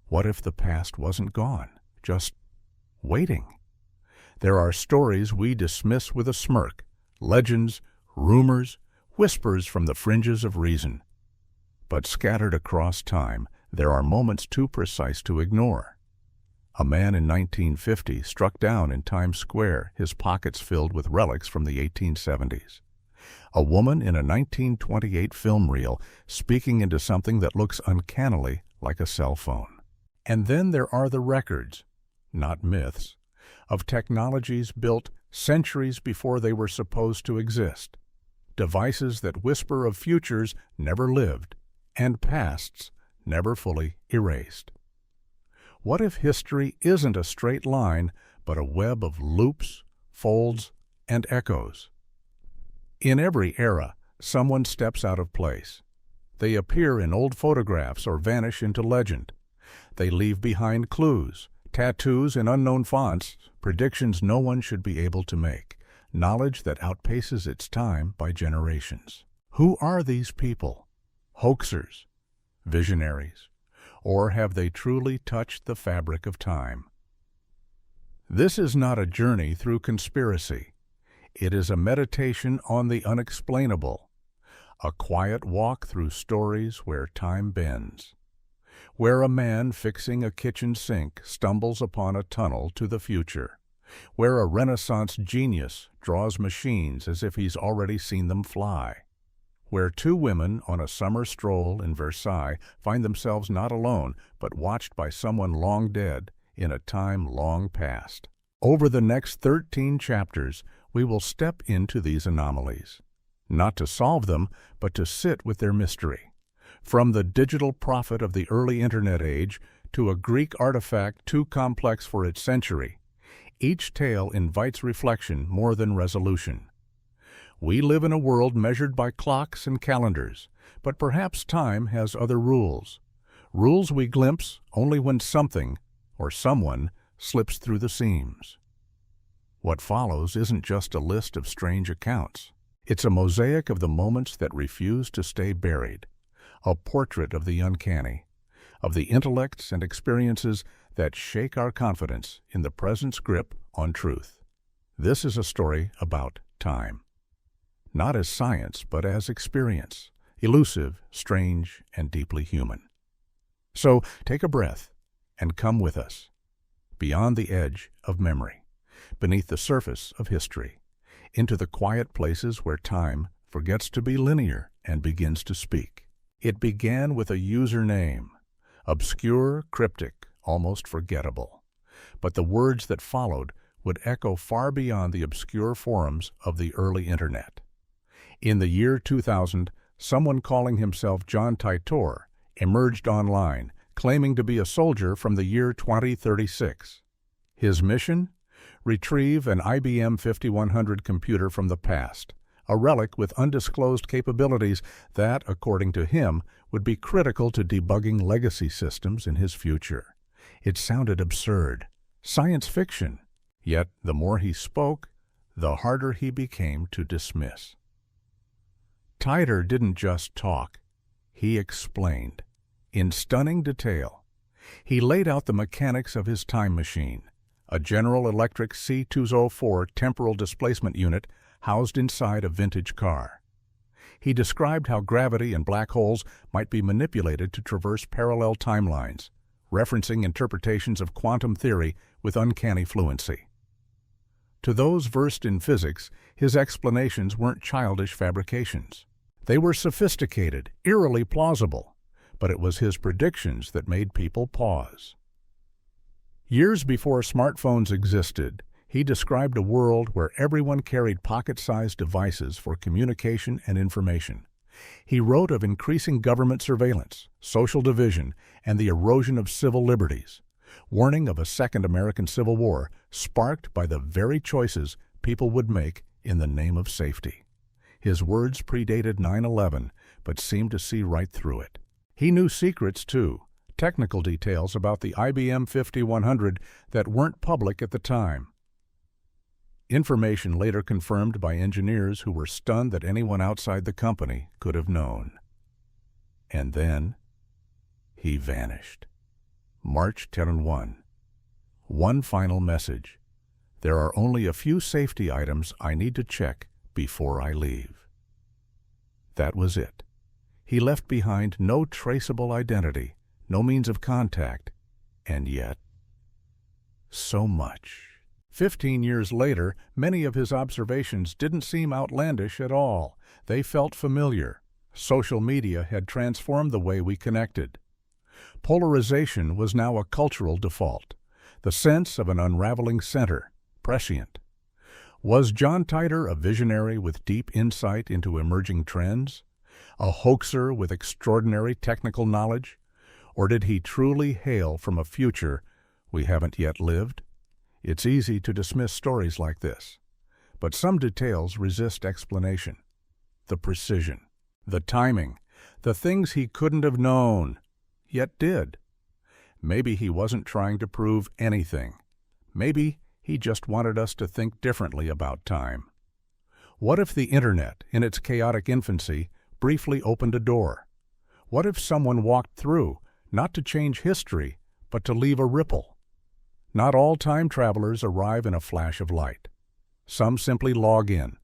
What if the past wasn't gone, just waiting? There are stories we dismiss with a smirk, legends, rumors, whispers from the fringes of reason. But scattered across time, there are moments too precise to ignore. A man in 1950 struck down in Times Square, his pockets filled with relics from the 1870s. A woman in a 1928 film reel speaking into something that looks uncannily like a cell phone. And then there are the records, not myths, of technologies built centuries before they were supposed to exist, devices that whisper of futures never lived, and pasts never fully erased. What if history isn't a straight line, but a web of loops, folds, and echoes? In every era, someone steps out of place. They appear in old photographs or vanish into legend. They leave behind clues, tattoos in unknown fonts, predictions no one should be able to make, knowledge that outpaces its time by generations. Who are these people? Hoaxers? Visionaries? Or have they truly touched the fabric of time? This is not a journey through conspiracy. It is a meditation on the unexplainable, a quiet walk through stories where time bends, where a man fixing a kitchen sink stumbles upon a tunnel to the future, where a Renaissance genius draws machines as if he's already seen them fly, where two women on a summer stroll in Versailles find themselves not alone, but watched by someone long dead in a time long past. Over the next 13 chapters, we will step into these anomalies, not to solve them, but to sit with their mystery. From the digital prophet of the early Internet age to a Greek artifact too complex for its century, each tale invites reflection more than resolution. We live in a world measured by clocks and calendars, but perhaps time has other rules. Rules we glimpse only when something or someone slips through the seams. What follows isn't just a list of strange accounts. It's a mosaic of the moments that refuse to stay buried, a portrait of the uncanny, of the intellects and experiences that shake our confidence in the present's grip on truth. This is a story about time. Not as science, but as experience, elusive, strange, and deeply human. So take a breath and come with us, beyond the edge of memory, beneath the surface of history, into the quiet places where time forgets to be linear and begins to speak. It began with a username, obscure, cryptic, almost forgettable. But the words that followed would echo far beyond the obscure forums of the early Internet. In the year 2000, someone calling himself John Titor emerged online, claiming to be a soldier from the year 2036. His mission? Retrieve an IBM 5100 computer from the past, a relic with undisclosed capabilities that, according to him, would be critical to debugging legacy systems in his future. It sounded absurd, science fiction, yet the more he spoke, the harder he became to dismiss. Titor didn't just talk, he explained, in stunning detail. He laid out the mechanics of his time machine, a General Electric C204 temporal displacement unit housed inside a vintage car. He described how gravity and black holes might be manipulated to traverse parallel timelines, referencing interpretations of quantum theory with uncanny fluency. To those versed in physics, his explanations weren't childish fabrications. They were sophisticated, eerily plausible, but it was his predictions that made people pause. Years before smartphones existed, he described a world where everyone carried pocket-sized devices for communication and information. He wrote of increasing government surveillance, social division, and the erosion of civil liberties, warning of a second American Civil War sparked by the very choices people would make in the name of safety. His words predated 9/11, but seemed to see right through it. He knew secrets, too, technical details about the IBM 5100 that weren't public at the time. Information later confirmed by engineers who were stunned that anyone outside the company could have known. And then he vanished. March 10-1. One final message. There are only a few safety items I need to check before I leave. That was it. He left behind no traceable identity, no means of contact, and yet, so much. 15 years later, many of his observations didn't seem outlandish at all. They felt familiar. Social media had transformed the way we connected. Polarization was now a cultural default, the sense of an unraveling center, prescient. Was John Titor a visionary with deep insight into emerging trends? A hoaxer with extraordinary technical knowledge? Or did he truly hail from a future we haven't yet lived? It's easy to dismiss stories like this, but some details resist explanation. The precision, the timing, the things he couldn't have known, yet did. Maybe he wasn't trying to prove anything. Maybe he just wanted us to think differently about time. What if the Internet, in its chaotic infancy, briefly opened a door? What if someone walked through, not to change history, but to leave a ripple? Not all time travelers arrive in a flash of light. Some simply log in,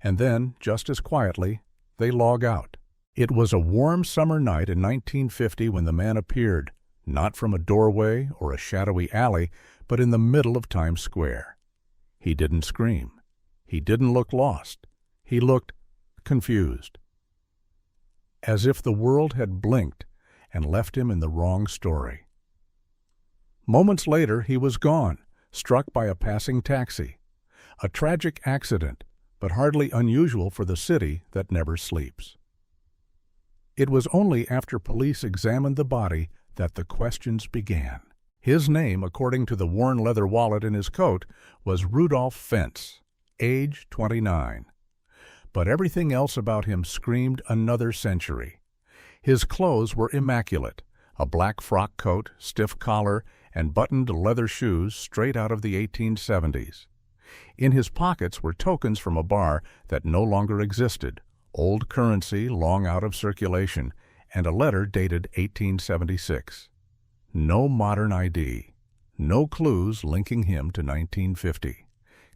and then, just as quietly, they log out. It was a warm summer night in 1950 when the man appeared, not from a doorway or a shadowy alley, but in the middle of Times Square. He didn't scream. He didn't look lost. He looked confused. As if the world had blinked and left him in the wrong story. Moments later, he was gone, struck by a passing taxi. A tragic accident, but hardly unusual for the city that never sleeps. It was only after police examined the body that the questions began. His name, according to the worn leather wallet in his coat, was Rudolph Fentz, age 29. But everything else about him screamed another century. His clothes were immaculate, a black frock coat, stiff collar, and buttoned leather shoes straight out of the 1870s. In his pockets were tokens from a bar that no longer existed, old currency long out of circulation, and a letter dated 1876. No modern ID, no clues linking him to 1950.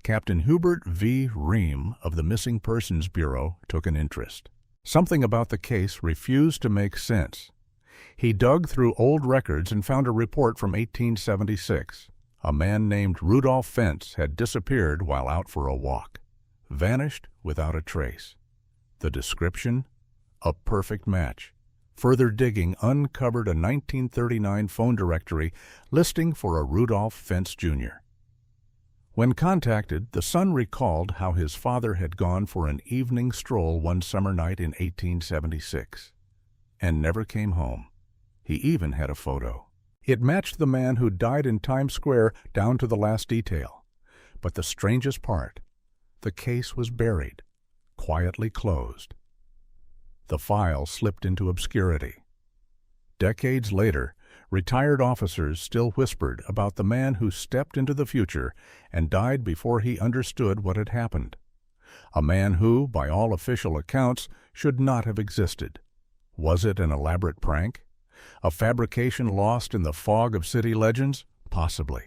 Captain Hubert V. Ream of the Missing Persons Bureau took an interest. Something about the case refused to make sense. He dug through old records and found a report from 1876. A man named Rudolph Fentz had disappeared while out for a walk, vanished without a trace. The description? A perfect match. Further digging uncovered a 1939 phone directory listing for a Rudolph Fentz Jr. When contacted, the son recalled how his father had gone for an evening stroll one summer night in 1876 and never came home. He even had a photo. It matched the man who died in Times Square down to the last detail. But the strangest part, the case was buried, quietly closed. The file slipped into obscurity. Decades later, retired officers still whispered about the man who stepped into the future and died before he understood what had happened. A man who, by all official accounts, should not have existed. Was it an elaborate prank? A fabrication lost in the fog of city legends? Possibly.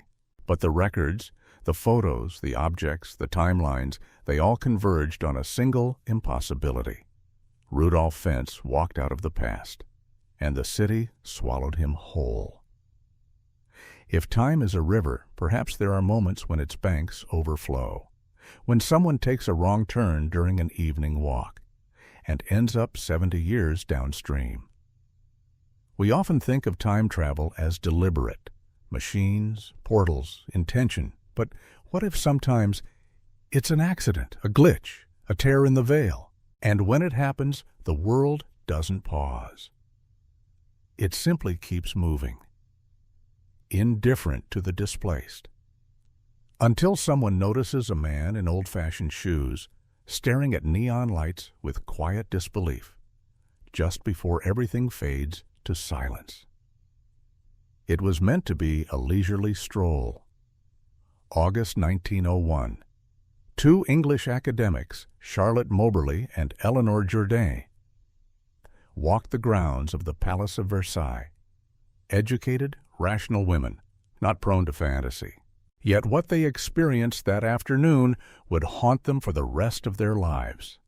But the records, the photos, the objects, the timelines, they all converged on a single impossibility. Rudolph Fentz walked out of the past, and the city swallowed him whole. If time is a river, perhaps there are moments when its banks overflow, when someone takes a wrong turn during an evening walk, and ends up 70 years downstream. We often think of time travel as deliberate, machines, portals, intention, but what if sometimes it's an accident, a glitch, a tear in the veil, and when it happens, the world doesn't pause. It simply keeps moving, indifferent to the displaced, until someone notices a man in old-fashioned shoes staring at neon lights with quiet disbelief, just before everything fades to silence. It was meant to be a leisurely stroll. August 1901. Two English academics, Charlotte Moberly and Eleanor Jourdain, walked the grounds of the Palace of Versailles. Educated, rational women, not prone to fantasy. Yet what they experienced that afternoon would haunt them for the rest of their lives.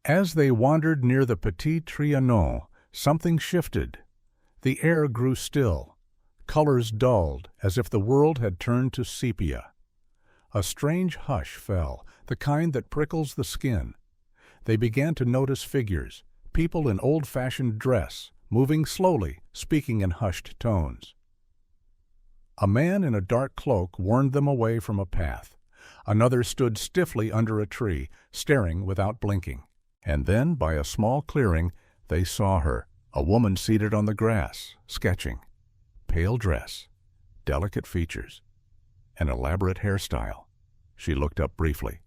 As they wandered near the Petit Trianon, something shifted. The air grew still. Colors dulled, as if the world had turned to sepia. A strange hush fell, the kind that prickles the skin. They began to notice figures, people in old-fashioned dress, moving slowly, speaking in hushed tones. A man in a dark cloak warned them away from a path. Another stood stiffly under a tree, staring without blinking. And then, by a small clearing, they saw her, a woman seated on the grass, sketching. Pale dress, delicate features, an elaborate hairstyle. She looked up briefly,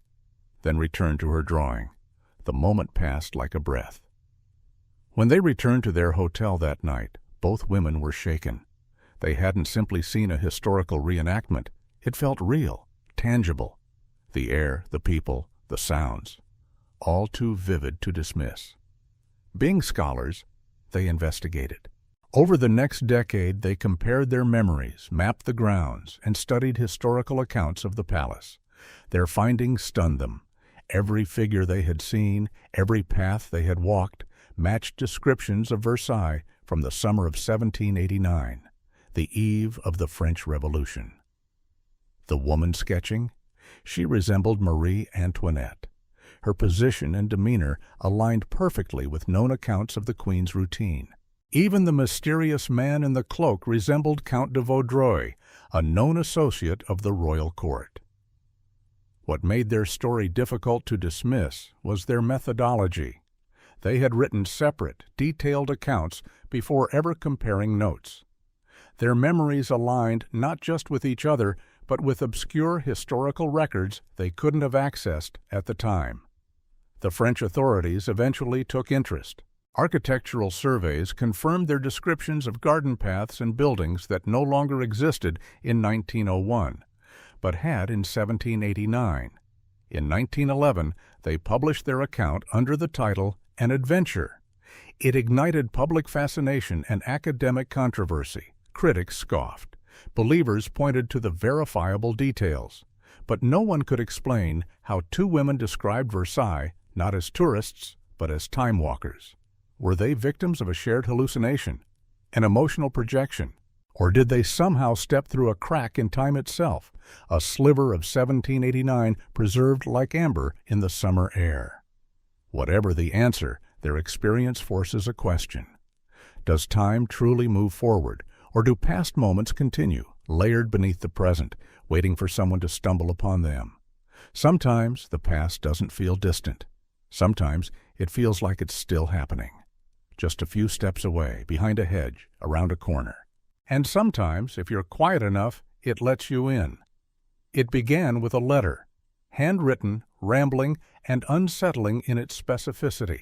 then returned to her drawing. The moment passed like a breath. When they returned to their hotel that night, both women were shaken. They hadn't simply seen a historical reenactment. It felt real, tangible. The air, the people, the sounds, all too vivid to dismiss. Being scholars, they investigated. Over the next decade, they compared their memories, mapped the grounds, and studied historical accounts of the palace. Their findings stunned them. Every figure they had seen, every path they had walked, matched descriptions of Versailles from the summer of 1789, the eve of the French Revolution. The woman sketching? She resembled Marie Antoinette. Her position and demeanor aligned perfectly with known accounts of the Queen's routine. Even the mysterious man in the cloak resembled Count de Vaudreuil, a known associate of the royal court. What made their story difficult to dismiss was their methodology. They had written separate, detailed accounts before ever comparing notes. Their memories aligned not just with each other, but with obscure historical records they couldn't have accessed at the time. The French authorities eventually took interest. Architectural surveys confirmed their descriptions of garden paths and buildings that no longer existed in 1901, but had in 1789. In 1911, they published their account under the title An Adventure. It ignited public fascination and academic controversy. Critics scoffed. Believers pointed to the verifiable details. But no one could explain how two women described Versailles not as tourists, but as time walkers. Were they victims of a shared hallucination, an emotional projection, or did they somehow step through a crack in time itself, a sliver of 1789 preserved like amber in the summer air? Whatever the answer, their experience forces a question. Does time truly move forward, or do past moments continue, layered beneath the present, waiting for someone to stumble upon them? Sometimes the past doesn't feel distant. Sometimes it feels like it's still happening. Just a few steps away, behind a hedge, around a corner. And sometimes, if you're quiet enough, it lets you in. It began with a letter, handwritten, rambling, and unsettling in its specificity.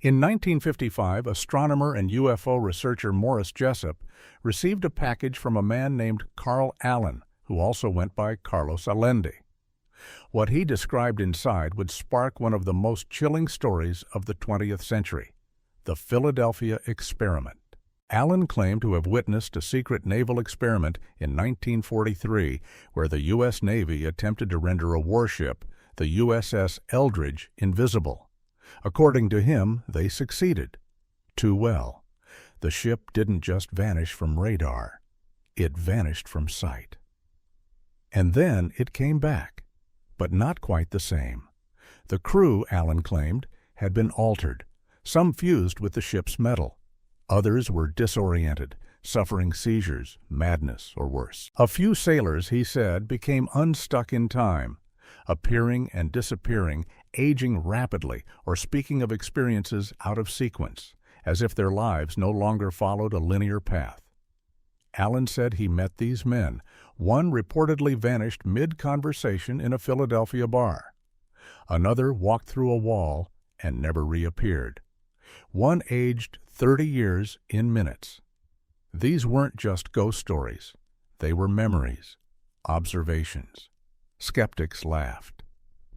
In 1955, astronomer and UFO researcher Morris Jessup received a package from a man named Carl Allen, who also went by Carlos Allende. What he described inside would spark one of the most chilling stories of the 20th century, the Philadelphia experiment. Allen claimed to have witnessed a secret naval experiment in 1943 where the U.S. Navy attempted to render a warship, the USS Eldridge, invisible. According to him, they succeeded. Too well. The ship didn't just vanish from radar. It vanished from sight. And then it came back, but not quite the same. The crew, Allen claimed, had been altered. Some fused with the ship's metal. Others were disoriented, suffering seizures, madness, or worse. A few sailors, he said, became unstuck in time, appearing and disappearing, aging rapidly, or speaking of experiences out of sequence, as if their lives no longer followed a linear path. Allen said he met these men. One reportedly vanished mid-conversation in a Philadelphia bar. Another walked through a wall and never reappeared. One aged 30 years in minutes. These weren't just ghost stories. They were memories, observations. Skeptics laughed,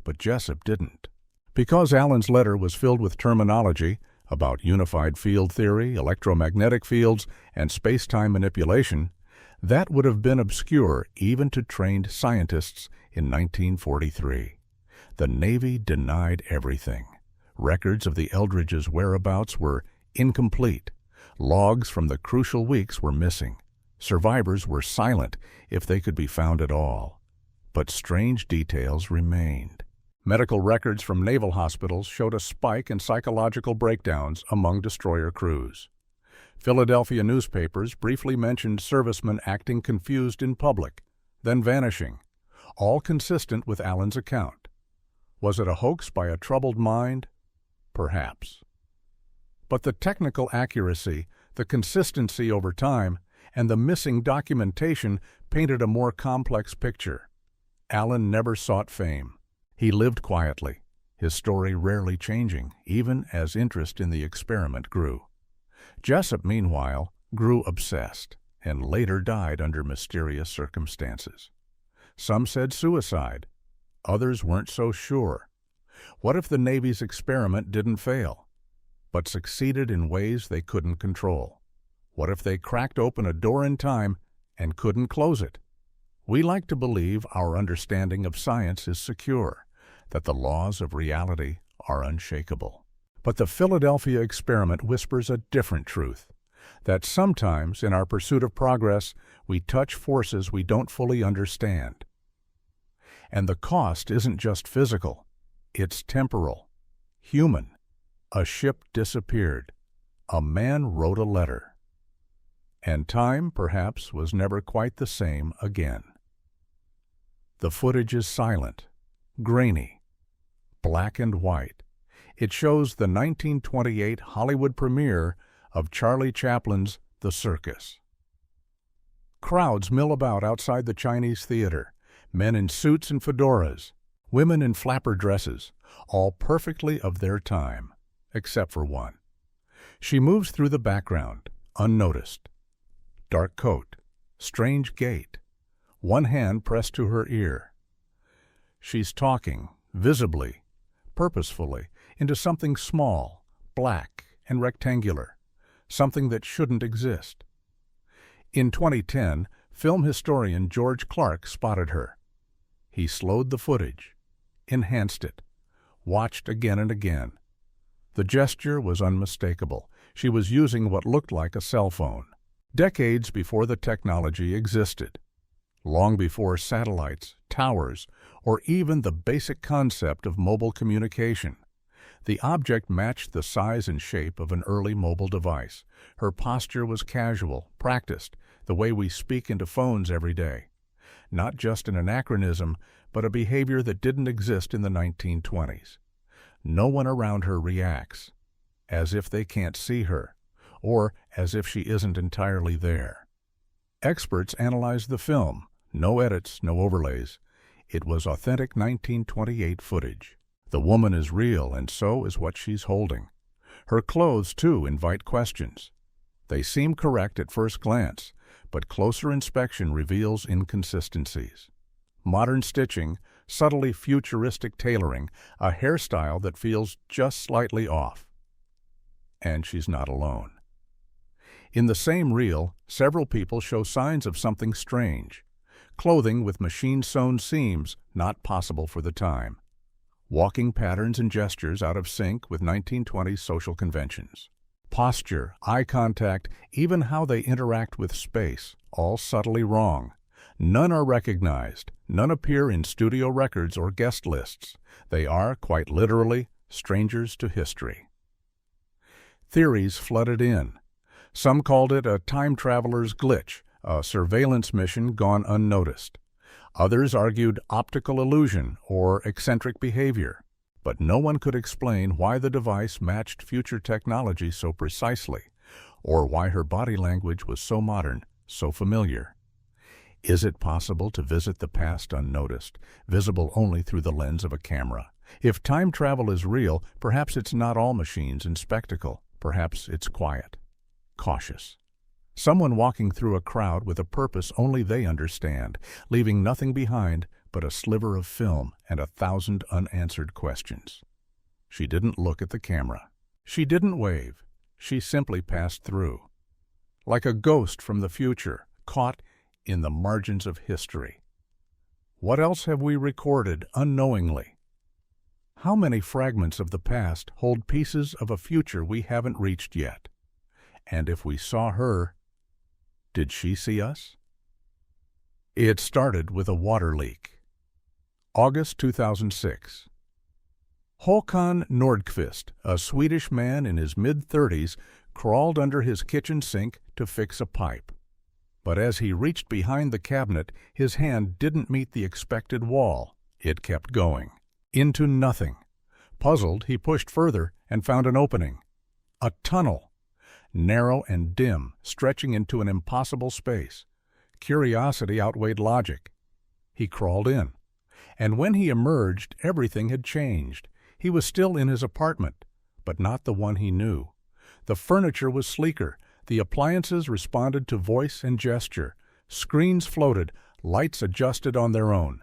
but Jessup didn't. Because Allen's letter was filled with terminology about unified field theory, electromagnetic fields, and space-time manipulation, That would have been obscure even to trained scientists in 1943. The Navy denied everything. Records of the Eldridge's whereabouts were incomplete. Logs from the crucial weeks were missing. Survivors were silent if they could be found at all. But strange details remained. Medical records from naval hospitals showed a spike in psychological breakdowns among destroyer crews. Philadelphia newspapers briefly mentioned servicemen acting confused in public, then vanishing, all consistent with Allen's account. Was it a hoax by a troubled mind? Perhaps. But the technical accuracy, the consistency over time, and the missing documentation painted a more complex picture. Allen never sought fame. He lived quietly, his story rarely changing, even as interest in the experiment grew. Jessup, meanwhile, grew obsessed, and later died under mysterious circumstances. Some said suicide. Others weren't so sure. What if the Navy's experiment didn't fail, but succeeded in ways they couldn't control? What if they cracked open a door in time and couldn't close it? We like to believe our understanding of science is secure, that the laws of reality are unshakable. But the Philadelphia experiment whispers a different truth, that sometimes in our pursuit of progress, we touch forces we don't fully understand. And the cost isn't just physical, it's temporal, human. A ship disappeared. A man wrote a letter. And time, perhaps, was never quite the same again. The footage is silent, grainy, black and white. It shows the 1928 Hollywood premiere of Charlie Chaplin's The Circus. Crowds mill about outside the Chinese theater, men in suits and fedoras, women in flapper dresses, all perfectly of their time, except for one. She moves through the background, unnoticed. Dark coat, strange gait, one hand pressed to her ear. She's talking, visibly, purposefully, into something small, black, and rectangular, something that shouldn't exist. In 2010, film historian George Clark spotted her. He slowed the footage, enhanced it, watched again and again. The gesture was unmistakable. She was using what looked like a cell phone. Decades before the technology existed, long before satellites, towers, or even the basic concept of mobile communication. The object matched the size and shape of an early mobile device. Her posture was casual, practiced, the way we speak into phones every day. Not just an anachronism, but a behavior that didn't exist in the 1920s. No one around her reacts, as if they can't see her, or as if she isn't entirely there. Experts analyzed the film. No edits, no overlays. It was authentic 1928 footage. The woman is real, and so is what she's holding. Her clothes, too, invite questions. They seem correct at first glance, but closer inspection reveals inconsistencies. Modern stitching, subtly futuristic tailoring, a hairstyle that feels just slightly off. And she's not alone. In the same reel, several people show signs of something strange. Clothing with machine-sewn seams not possible for the time. Walking patterns and gestures out of sync with 1920s social conventions. Posture, eye contact, even how they interact with space, all subtly wrong. None are recognized. None appear in studio records or guest lists. They are, quite literally, strangers to history. Theories flooded in. Some called it a time traveler's glitch, a surveillance mission gone unnoticed. Others argued optical illusion or eccentric behavior, but no one could explain why the device matched future technology so precisely, or why her body language was so modern, so familiar. Is it possible to visit the past unnoticed, visible only through the lens of a camera? If time travel is real, perhaps it's not all machines and spectacle. Perhaps it's quiet, cautious. Someone walking through a crowd with a purpose only they understand, leaving nothing behind but a sliver of film and 1,000 unanswered questions. She didn't look at the camera. She didn't wave. She simply passed through. Like a ghost from the future, caught in the margins of history. What else have we recorded unknowingly? How many fragments of the past hold pieces of a future we haven't reached yet? And if we saw her, did she see us? It started with a water leak. August 2006. Håkan Nordqvist, a Swedish man in his mid-30s, crawled under his kitchen sink to fix a pipe. But as he reached behind the cabinet, his hand didn't meet the expected wall. It kept going. Into nothing. Puzzled, he pushed further and found an opening. A tunnel. Narrow and dim, stretching into an impossible space. Curiosity outweighed logic. He crawled in. And when he emerged, everything had changed. He was still in his apartment, but not the one he knew. The furniture was sleeker. The appliances responded to voice and gesture. Screens floated, lights adjusted on their own.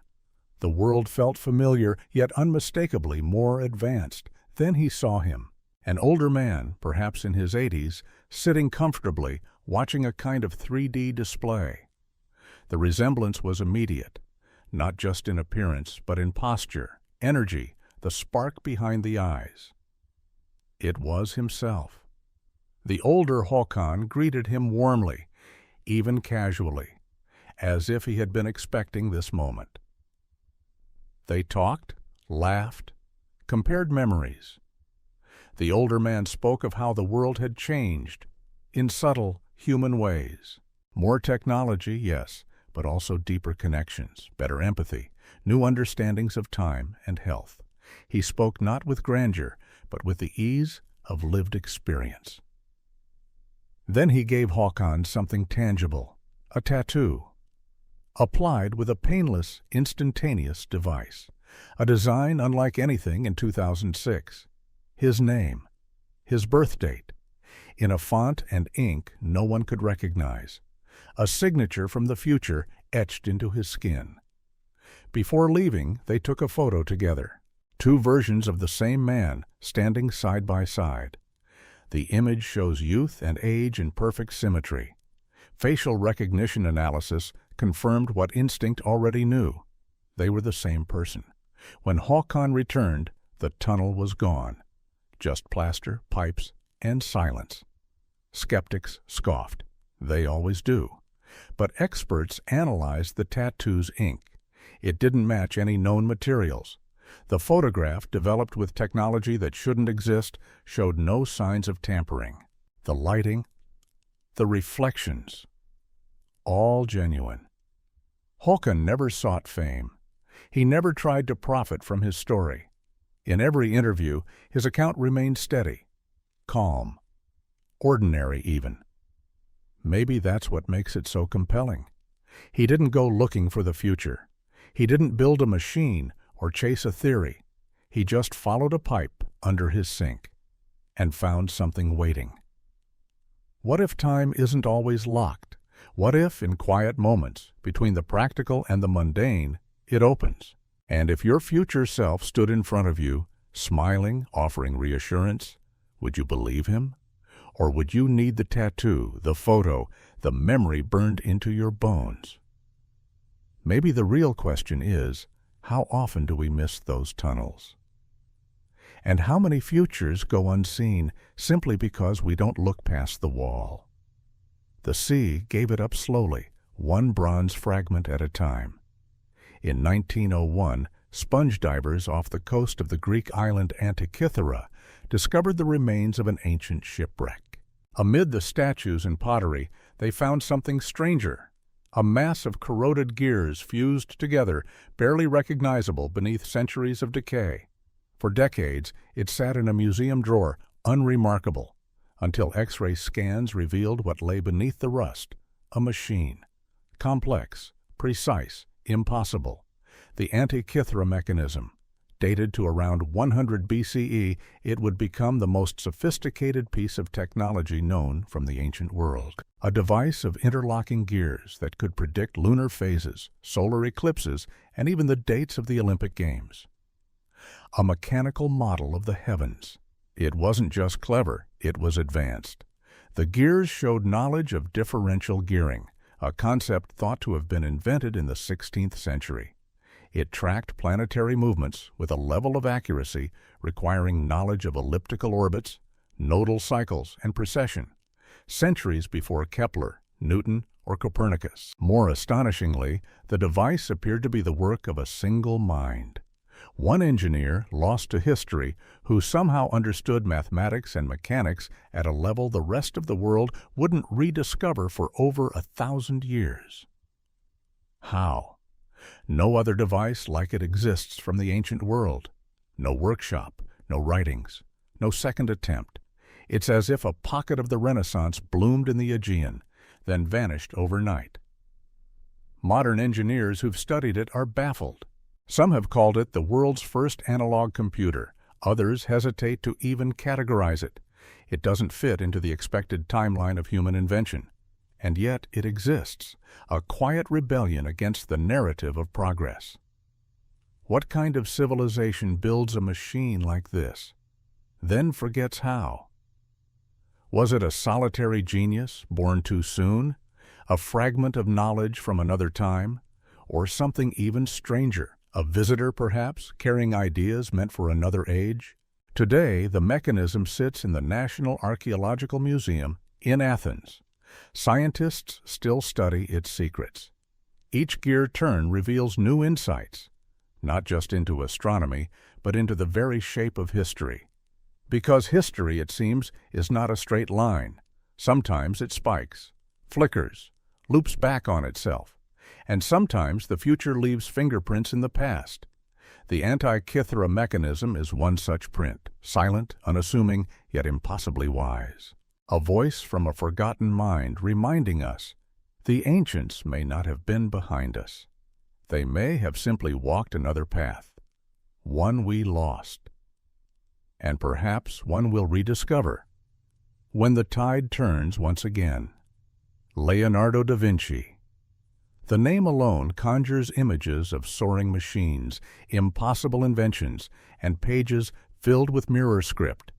The world felt familiar, yet unmistakably more advanced. Then he saw him, an older man, perhaps in his 80s, sitting comfortably, watching a kind of 3D display. The resemblance was immediate, not just in appearance, but in posture, energy, the spark behind the eyes. It was himself. The older Håkan greeted him warmly, even casually, as if he had been expecting this moment. They talked, laughed, compared memories. The older man spoke of how the world had changed, in subtle, human ways. More technology, yes, but also deeper connections, better empathy, new understandings of time and health. He spoke not with grandeur, but with the ease of lived experience. Then he gave Håkan something tangible, a tattoo, applied with a painless, instantaneous device, a design unlike anything in 2006. His name, his birth date, in a font and ink no one could recognize, a signature from the future etched into his skin. Before leaving, they took a photo together, two versions of the same man standing side by side. The image shows youth and age in perfect symmetry. Facial recognition analysis confirmed what instinct already knew. They were the same person. When Håkan returned, the tunnel was gone. Just plaster, pipes, and silence. Skeptics scoffed. They always do. But experts analyzed the tattoo's ink. It didn't match any known materials. The photograph, developed with technology that shouldn't exist, showed no signs of tampering. The lighting, the reflections, all genuine. Håkan never sought fame. He never tried to profit from his story. In every interview, his account remained steady, calm, ordinary even. Maybe that's what makes it so compelling. He didn't go looking for the future. He didn't build a machine or chase a theory. He just followed a pipe under his sink and found something waiting. What if time isn't always locked? What if, in quiet moments, between the practical and the mundane, it opens? And if your future self stood in front of you, smiling, offering reassurance, would you believe him? Or would you need the tattoo, the photo, the memory burned into your bones? Maybe the real question is, how often do we miss those tunnels? And how many futures go unseen simply because we don't look past the wall? The sea gave it up slowly, one bronze fragment at a time. In 1901, sponge divers off the coast of the Greek island Antikythera discovered the remains of an ancient shipwreck. Amid the statues and pottery, they found something stranger. A mass of corroded gears fused together, barely recognizable beneath centuries of decay. For decades, it sat in a museum drawer, unremarkable, until X-ray scans revealed what lay beneath the rust: a machine. Complex, precise, impossible. The Antikythera mechanism. Dated to around 100 BCE, it would become the most sophisticated piece of technology known from the ancient world. A device of interlocking gears that could predict lunar phases, solar eclipses, and even the dates of the Olympic Games. A mechanical model of the heavens. It wasn't just clever, it was advanced. The gears showed knowledge of differential gearing, a concept thought to have been invented in the 16th century. It tracked planetary movements with a level of accuracy requiring knowledge of elliptical orbits, nodal cycles, and precession, centuries before Kepler, Newton, or Copernicus. More astonishingly, the device appeared to be the work of a single mind. One engineer lost to history who somehow understood mathematics and mechanics at a level the rest of the world wouldn't rediscover for over 1,000 years. How? No other device like it exists from the ancient world. No workshop, no writings, no second attempt. It's as if a pocket of the Renaissance bloomed in the Aegean, then vanished overnight. Modern engineers who've studied it are baffled. Some have called it the world's first analog computer. Others hesitate to even categorize it. It doesn't fit into the expected timeline of human invention. And yet it exists, a quiet rebellion against the narrative of progress. What kind of civilization builds a machine like this, then forgets how? Was it a solitary genius born too soon, a fragment of knowledge from another time, or something even stranger? A visitor, perhaps, carrying ideas meant for another age? Today, the mechanism sits in the National Archaeological Museum in Athens. Scientists still study its secrets. Each gear turn reveals new insights, not just into astronomy, but into the very shape of history. Because history, it seems, is not a straight line. Sometimes it spikes, flickers, loops back on itself. And sometimes the future leaves fingerprints in the past. The Antikythera mechanism is one such print, silent, unassuming, yet impossibly wise. A voice from a forgotten mind reminding us the ancients may not have been behind us. They may have simply walked another path, one we lost, and perhaps one we'll rediscover when the tide turns once again. Leonardo da Vinci. The name alone conjures images of soaring machines, impossible inventions, and pages filled with mirror script.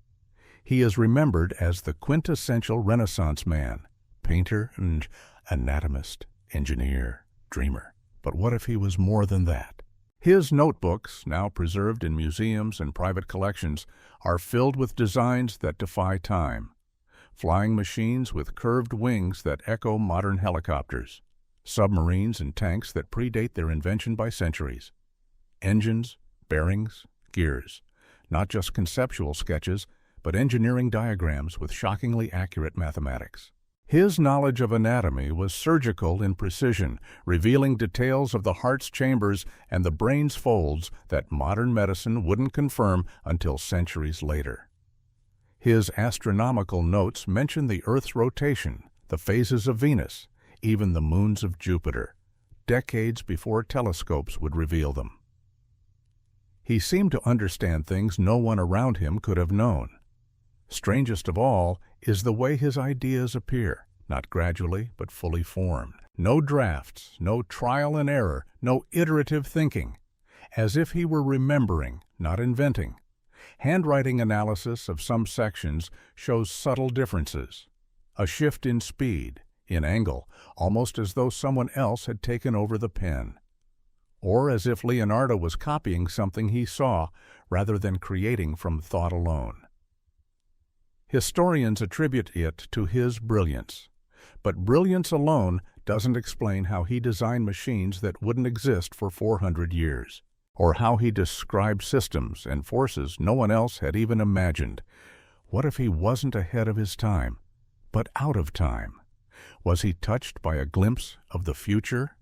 He is remembered as the quintessential Renaissance man, painter and anatomist, engineer, dreamer. But what if he was more than that? His notebooks, now preserved in museums and private collections, are filled with designs that defy time. Flying machines with curved wings that echo modern helicopters. Submarines and tanks that predate their invention by centuries. Engines, bearings, gears. Not just conceptual sketches, but engineering diagrams with shockingly accurate mathematics. His knowledge of anatomy was surgical in precision, revealing details of the heart's chambers and the brain's folds that modern medicine wouldn't confirm until centuries later. His astronomical notes mention the Earth's rotation, the phases of Venus, even the moons of Jupiter, decades before telescopes would reveal them. He seemed to understand things no one around him could have known. Strangest of all is the way his ideas appear, not gradually but fully formed. No drafts, no trial and error, no iterative thinking, as if he were remembering, not inventing. Handwriting analysis of some sections shows subtle differences, a shift in speed, in angle, almost as though someone else had taken over the pen, or as if Leonardo was copying something he saw rather than creating from thought alone. Historians attribute it to his brilliance, but brilliance alone doesn't explain how he designed machines that wouldn't exist for 400 years, or how he described systems and forces no one else had even imagined. What if he wasn't ahead of his time, but out of time? Was he touched by a glimpse of the future,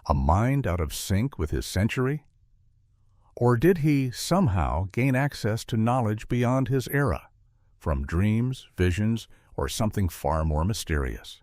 a mind out of sync with his century? Or did he somehow gain access to knowledge beyond his era, from dreams, visions, or something far more mysterious?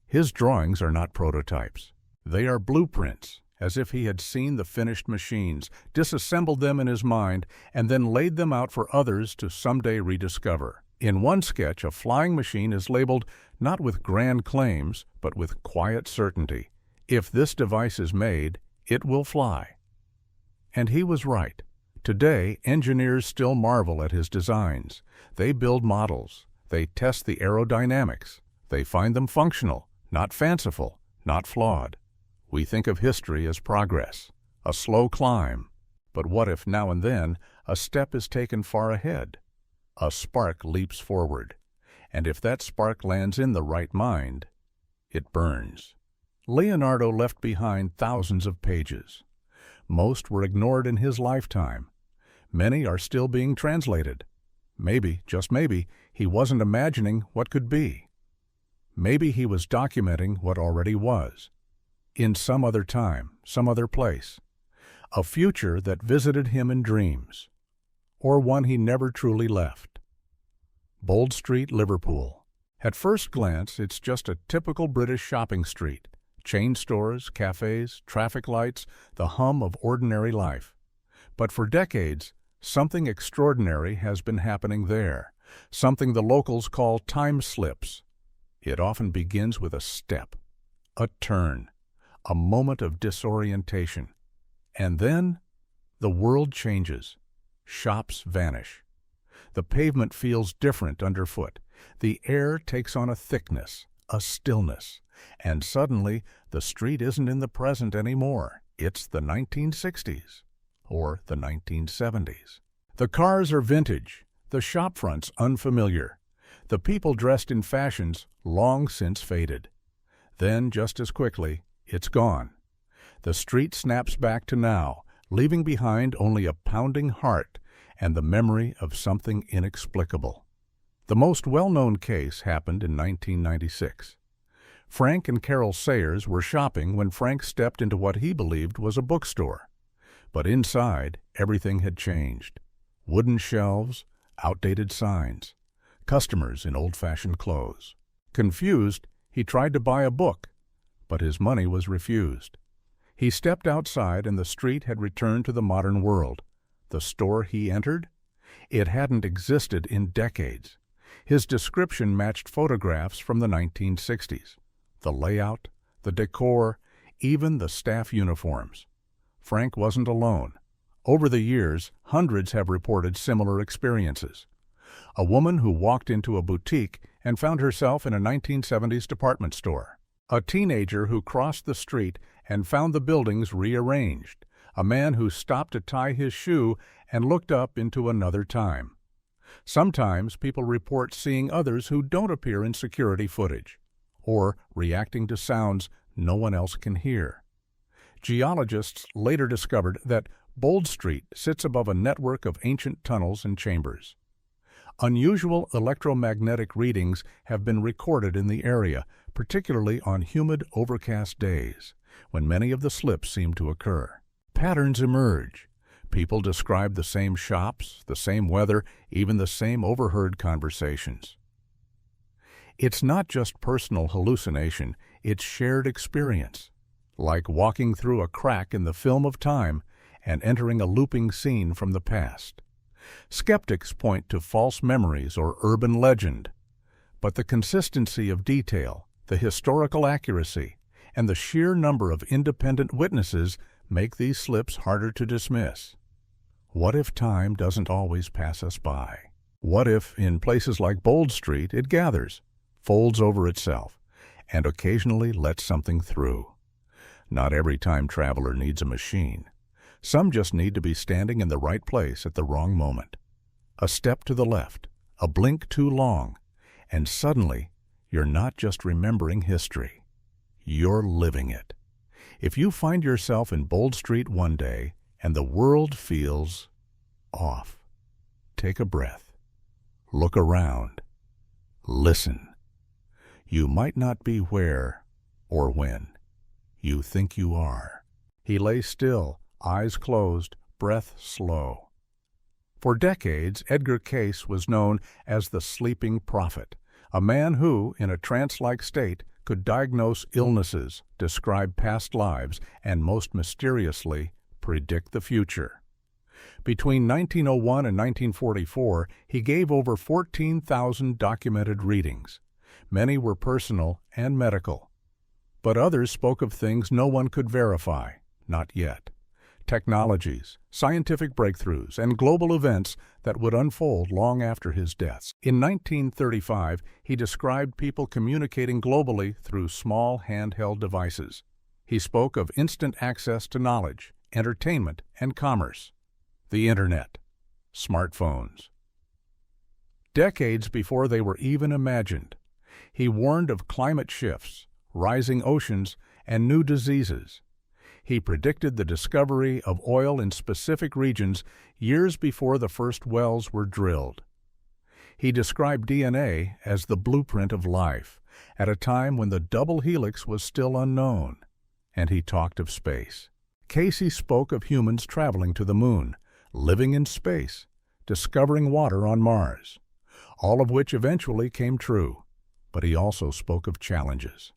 His drawings are not prototypes. They are blueprints, as if he had seen the finished machines, disassembled them in his mind, and then laid them out for others to someday rediscover. In one sketch, a flying machine is labeled not with grand claims, but with quiet certainty. If this device is made, it will fly. And he was right. Today, engineers still marvel at his designs. They build models. They test the aerodynamics. They find them functional, Not fanciful, not flawed. We think of history as progress, a slow climb. But what if now and then a step is taken far ahead? A spark leaps forward, and if that spark lands in the right mind, it burns. Leonardo left behind thousands of pages. Most were ignored in his lifetime. Many are still being translated. Maybe, just maybe, he wasn't imagining what could be. Maybe he was documenting what already was. In some other time, some other place. A future that visited him in dreams. Or one he never truly left. Bold Street, Liverpool. At first glance, it's just a typical British shopping street. Chain stores, cafes, traffic lights, the hum of ordinary life. But for decades, something extraordinary has been happening there, something the locals call time slips. It often begins with a step, a turn, a moment of disorientation. And then, the world changes. Shops vanish. The pavement feels different underfoot. The air takes on a thickness, a stillness. And suddenly, the street isn't in the present anymore. It's the 1960s. Or the 1970s. The cars are vintage, the shopfronts unfamiliar, the people dressed in fashions long since faded. Then, just as quickly, it's gone. The street snaps back to now, leaving behind only a pounding heart and the memory of something inexplicable. The most well-known case happened in 1996. Frank and Carol Sayers were shopping when Frank stepped into what he believed was a bookstore. But inside, everything had changed. Wooden shelves, outdated signs, customers in old-fashioned clothes. Confused, he tried to buy a book, but his money was refused. He stepped outside and the street had returned to the modern world. The store he entered? It hadn't existed in decades. His description matched photographs from the 1960s. The layout, the decor, even the staff uniforms. Frank wasn't alone. Over the years, hundreds have reported similar experiences. A woman who walked into a boutique and found herself in a 1970s department store. A teenager who crossed the street and found the buildings rearranged. A man who stopped to tie his shoe and looked up into another time. Sometimes people report seeing others who don't appear in security footage, or reacting to sounds no one else can hear. Geologists later discovered that Bold Street sits above a network of ancient tunnels and chambers. Unusual electromagnetic readings have been recorded in the area, particularly on humid, overcast days, when many of the slips seem to occur. Patterns emerge. People describe the same shops, the same weather, even the same overheard conversations. It's not just personal hallucination, it's shared experience, like walking through a crack in the film of time and entering a looping scene from the past. Skeptics point to false memories or urban legend, but the consistency of detail, the historical accuracy, and the sheer number of independent witnesses make these slips harder to dismiss. What if time doesn't always pass us by? What if, in places like Bold Street, it gathers, folds over itself, and occasionally lets something through? Not every time traveler needs a machine. Some just need to be standing in the right place at the wrong moment. A step to the left, a blink too long, and suddenly you're not just remembering history. You're living it. If you find yourself in Bold Street one day and the world feels off, take a breath. Look around. Listen. You might not be where or when you think you are. He lay still, eyes closed, breath slow. For decades, Edgar Cayce was known as the sleeping prophet, a man who, in a trance-like state, could diagnose illnesses, describe past lives, and most mysteriously, predict the future. Between 1901 and 1944, he gave over 14,000 documented readings. Many were personal and medical. But others spoke of things no one could verify, not yet. technologies, scientific breakthroughs, and global events that would unfold long after his death. In 1935, he described people communicating globally through small handheld devices. He spoke of instant access to knowledge, entertainment, and commerce. The Internet, smartphones. Decades before they were even imagined, he warned of climate shifts, rising oceans, and new diseases. He predicted the discovery of oil in specific regions years before the first wells were drilled. He described DNA as the blueprint of life, at a time when the double helix was still unknown. And he talked of space. Casey spoke of humans traveling to the moon, living in space, discovering water on Mars, all of which eventually came true. But he also spoke of challenges.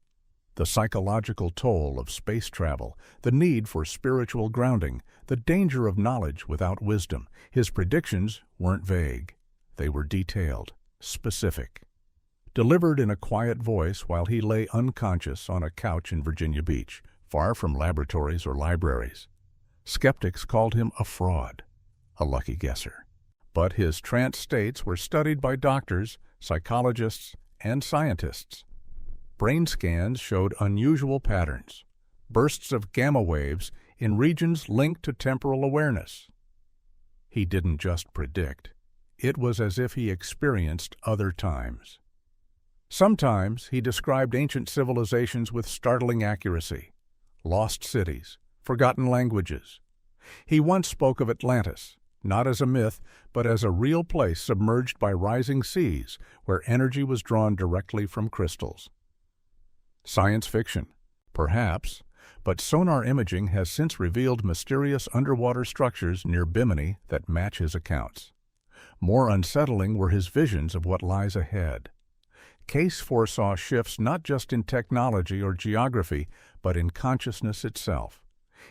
The psychological toll of space travel, the need for spiritual grounding, the danger of knowledge without wisdom. His predictions weren't vague. They were detailed, specific. Delivered in a quiet voice while he lay unconscious on a couch in Virginia Beach, far from laboratories or libraries. Skeptics called him a fraud, a lucky guesser. But his trance states were studied by doctors, psychologists, and scientists. Brain scans showed unusual patterns, bursts of gamma waves in regions linked to temporal awareness. He didn't just predict. It was as if he experienced other times. Sometimes he described ancient civilizations with startling accuracy, lost cities, forgotten languages. He once spoke of Atlantis, not as a myth, but as a real place submerged by rising seas where energy was drawn directly from crystals. Science fiction, perhaps, but sonar imaging has since revealed mysterious underwater structures near Bimini that match his accounts. More unsettling were his visions of what lies ahead. Case foresaw shifts not just in technology or geography, but in consciousness itself.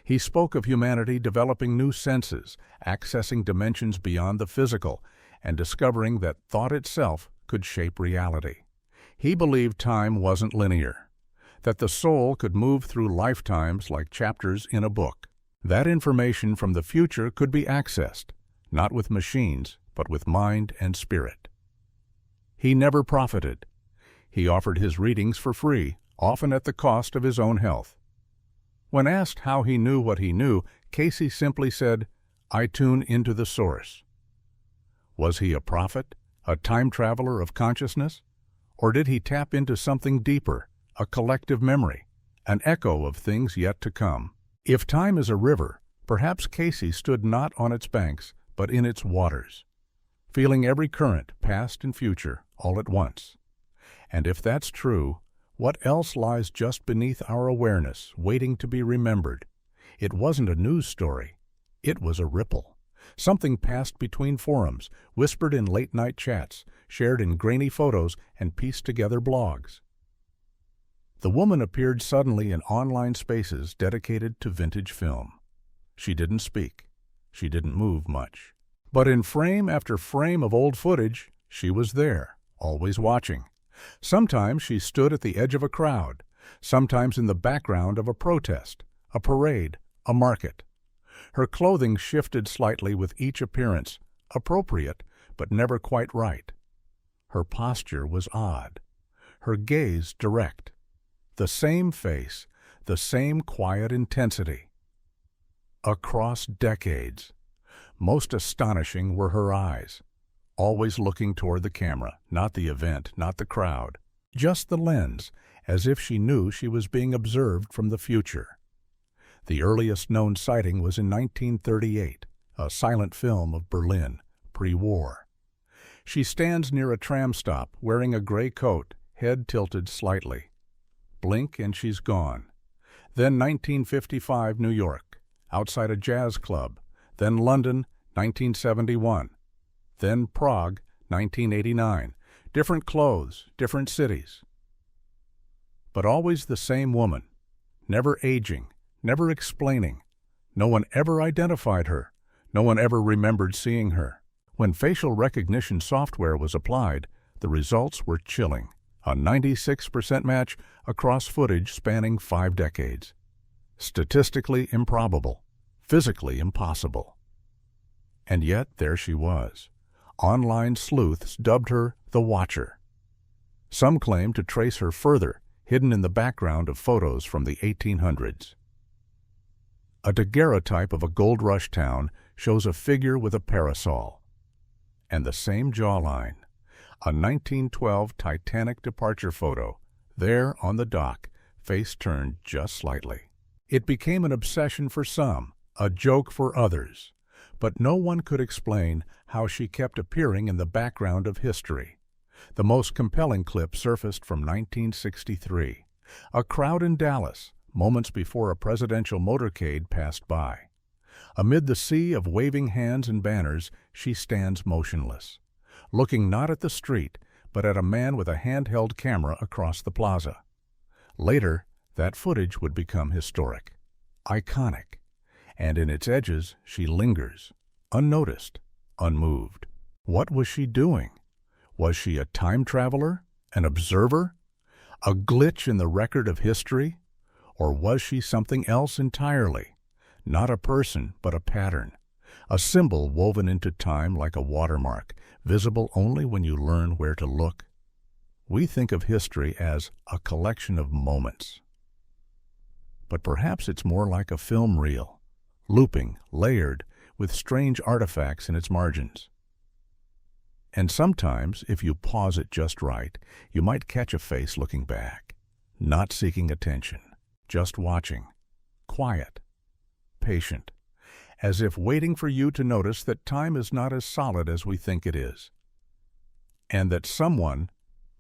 He spoke of humanity developing new senses, accessing dimensions beyond the physical, and discovering that thought itself could shape reality. He believed time wasn't linear, that the soul could move through lifetimes like chapters in a book. That information from the future could be accessed, not with machines, but with mind and spirit. He never profited. He offered his readings for free, often at the cost of his own health. When asked how he knew what he knew, Casey simply said, "I tune into the source." Was he a prophet, a time traveler of consciousness? Or did he tap into something deeper, a collective memory, an echo of things yet to come? If time is a river, perhaps Casey stood not on its banks, but in its waters, feeling every current, past and future, all at once. And if that's true, what else lies just beneath our awareness, waiting to be remembered? It wasn't a news story. It was a ripple. Something passed between forums, whispered in late-night chats, shared in grainy photos, and pieced together blogs. The woman appeared suddenly in online spaces dedicated to vintage film. She didn't speak. She didn't move much. But in frame after frame of old footage, she was there, always watching. Sometimes she stood at the edge of a crowd, sometimes in the background of a protest, a parade, a market. Her clothing shifted slightly with each appearance, appropriate, but never quite right. Her posture was odd, her gaze direct. The same face, the same quiet intensity. Across decades, most astonishing were her eyes, always looking toward the camera, not the event, not the crowd, just the lens, as if she knew she was being observed from the future. The earliest known sighting was in 1938, a silent film of Berlin, pre-war. She stands near a tram stop, wearing a gray coat, head tilted slightly. Blink and she's gone. Then 1955 New York, outside a jazz club. Then London, 1971. Then Prague, 1989. Different clothes, different cities. But always the same woman, never aging, never explaining. No one ever identified her. No one ever remembered seeing her. When facial recognition software was applied, the results were chilling. A 96% match across footage spanning 5 decades. Statistically improbable. physically impossible. And yet there she was. Online sleuths dubbed her the Watcher. Some claim to trace her further, hidden in the background of photos from the 1800s. A daguerreotype of a gold rush town shows a figure with a parasol. And the same jawline. A 1912 Titanic departure photo, there on the dock, face turned just slightly. It became an obsession for some, a joke for others, but no one could explain how she kept appearing in the background of history. The most compelling clip surfaced from 1963. A crowd in Dallas, moments before a presidential motorcade passed by. Amid the sea of waving hands and banners, she stands motionless, looking not at the street, but at a man with a handheld camera across the plaza. Later, that footage would become historic, iconic, and in its edges she lingers, unnoticed, unmoved. What was she doing? Was she a time traveler, an observer, a glitch in the record of history? Or was she something else entirely? Not a person, but a pattern, a symbol woven into time like a watermark, visible only when you learn where to look. We think of history as a collection of moments. But perhaps it's more like a film reel, looping, layered, with strange artifacts in its margins. And sometimes, if you pause it just right, you might catch a face looking back, not seeking attention, just watching, quiet, patient, as if waiting for you to notice that time is not as solid as we think it is, and that someone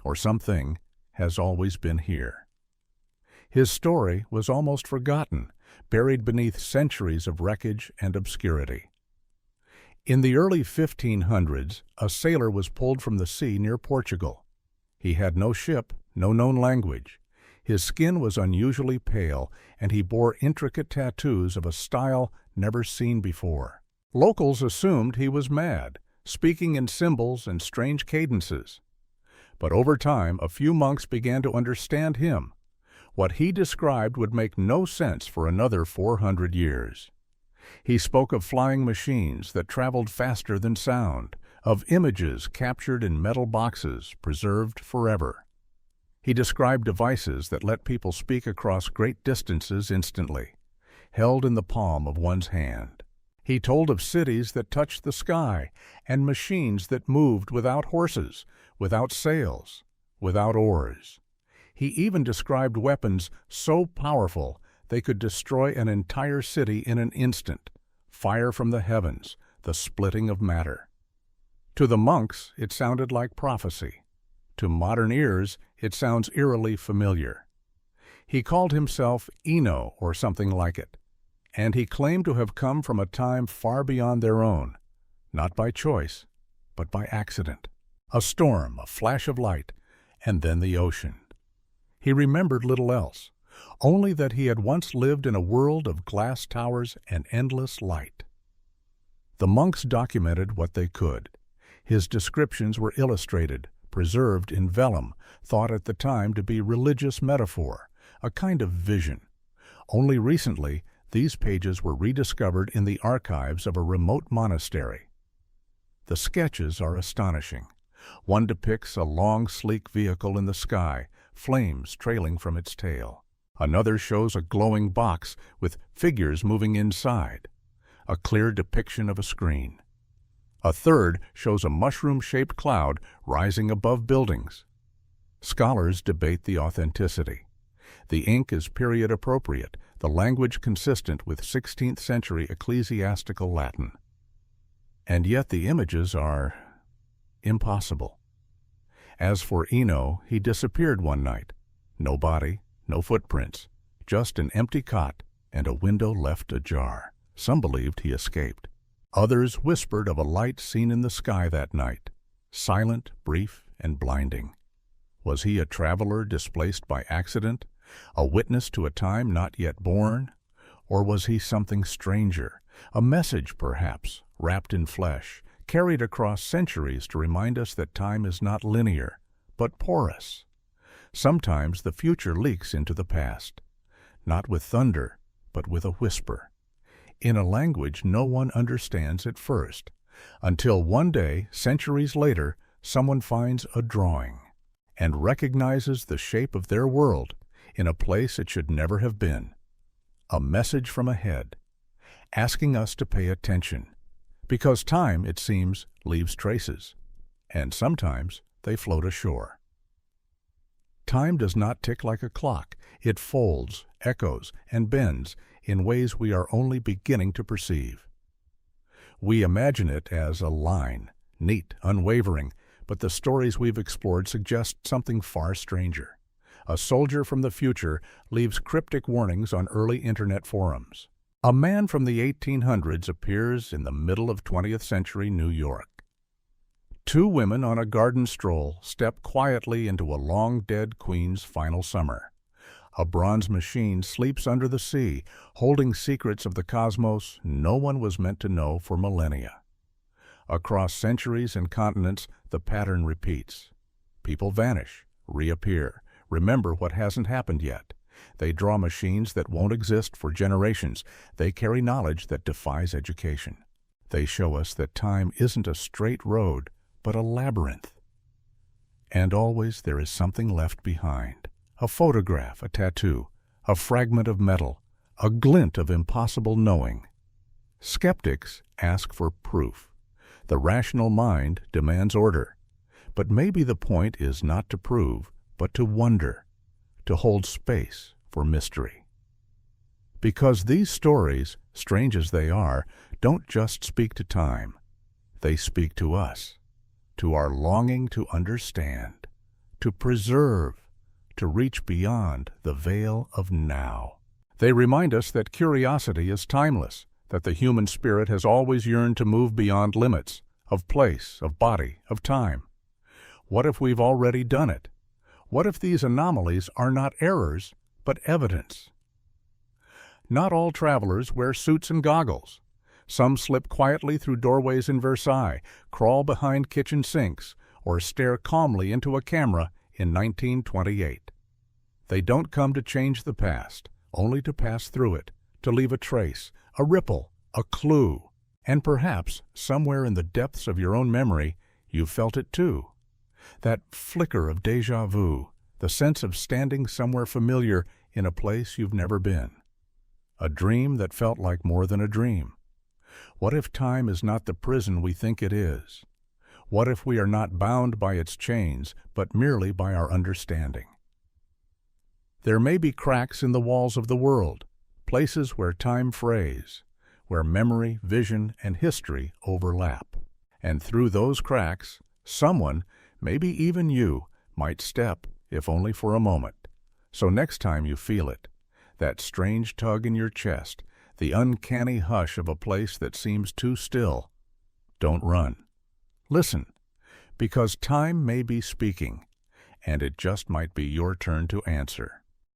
or something has always been here. His story was almost forgotten, buried beneath centuries of wreckage and obscurity. In the early 1500s, a sailor was pulled from the sea near Portugal. He had no ship, no known language. His skin was unusually pale, and he bore intricate tattoos of a style never seen before. Locals assumed he was mad, speaking in symbols and strange cadences. But over time, a few monks began to understand him. What he described would make no sense for another 400 years. He spoke of flying machines that traveled faster than sound, of images captured in metal boxes, preserved forever. He described devices that let people speak across great distances instantly, held in the palm of one's hand. He told of cities that touched the sky and machines that moved without horses, without sails, without oars. He even described weapons so powerful they could destroy an entire city in an instant, fire from the heavens, the splitting of matter. To the monks, it sounded like prophecy. To modern ears, it sounds eerily familiar. He called himself Eno or something like it, and he claimed to have come from a time far beyond their own, not by choice, but by accident. A storm, a flash of light, and then the ocean. He remembered little else, only that he had once lived in a world of glass towers and endless light. The monks documented what they could. His descriptions were illustrated, preserved in vellum, thought at the time to be religious metaphor, a kind of vision. Only recently, these pages were rediscovered in the archives of a remote monastery. The sketches are astonishing. One depicts a long, sleek vehicle in the sky, flames trailing from its tail. Another shows a glowing box with figures moving inside, a clear depiction of a screen. A third shows a mushroom-shaped cloud rising above buildings. Scholars debate the authenticity. The ink is period-appropriate, the language consistent with 16th century ecclesiastical Latin. And yet the images are impossible. As for Eno, he disappeared one night. No body, no footprints, just an empty cot and a window left ajar. Some believed he escaped. Others whispered of a light seen in the sky that night, silent, brief, and blinding. Was he a traveler displaced by accident, a witness to a time not yet born? Or was he something stranger, a message perhaps, wrapped in flesh, carried across centuries to remind us that time is not linear, but porous? Sometimes the future leaks into the past, not with thunder, but with a whisper. in a language no one understands at first, until one day, centuries later, someone finds a drawing and recognizes the shape of their world in a place it should never have been. A message from ahead, asking us to pay attention, because time, it seems, leaves traces, and sometimes they float ashore. Time does not tick like a clock. It folds, echoes, and bends in ways we are only beginning to perceive. We imagine it as a line, neat, unwavering, but the stories we've explored suggest something far stranger. A soldier from the future leaves cryptic warnings on early internet forums. A man from the 1800s appears in the middle of 20th century New York. Two women on a garden stroll step quietly into a long-dead queen's final summer. A bronze machine sleeps under the sea, holding secrets of the cosmos no one was meant to know for millennia. Across centuries and continents, the pattern repeats. People vanish, reappear, remember what hasn't happened yet. They draw machines that won't exist for generations. They carry knowledge that defies education. They show us that time isn't a straight road, but a labyrinth. And always there is something left behind. A photograph, a tattoo, a fragment of metal, a glint of impossible knowing. Skeptics ask for proof. The rational mind demands order. But maybe the point is not to prove, but to wonder, to hold space for mystery. Because these stories, strange as they are, don't just speak to time. They speak to us, to our longing to understand, to preserve, to reach beyond the veil of now. They remind us that curiosity is timeless, that the human spirit has always yearned to move beyond limits, of place, of body, of time. What if we've already done it? What if these anomalies are not errors, but evidence? Not all travelers wear suits and goggles. Some slip quietly through doorways in Versailles, crawl behind kitchen sinks, or stare calmly into a camera in 1928. They don't come to change the past, only to pass through it, to leave a trace, a ripple, a clue. And perhaps, somewhere in the depths of your own memory, you felt it too. That flicker of déjà vu, the sense of standing somewhere familiar in a place you've never been. A dream that felt like more than a dream. What if time is not the prison we think it is? What if we are not bound by its chains, but merely by our understanding? There may be cracks in the walls of the world, places where time frays, where memory, vision, and history overlap. And through those cracks, someone, maybe even you, might step, if only for a moment. So next time you feel it, that strange tug in your chest, the uncanny hush of a place that seems too still, don't run. Listen, because time may be speaking, and it just might be your turn to answer.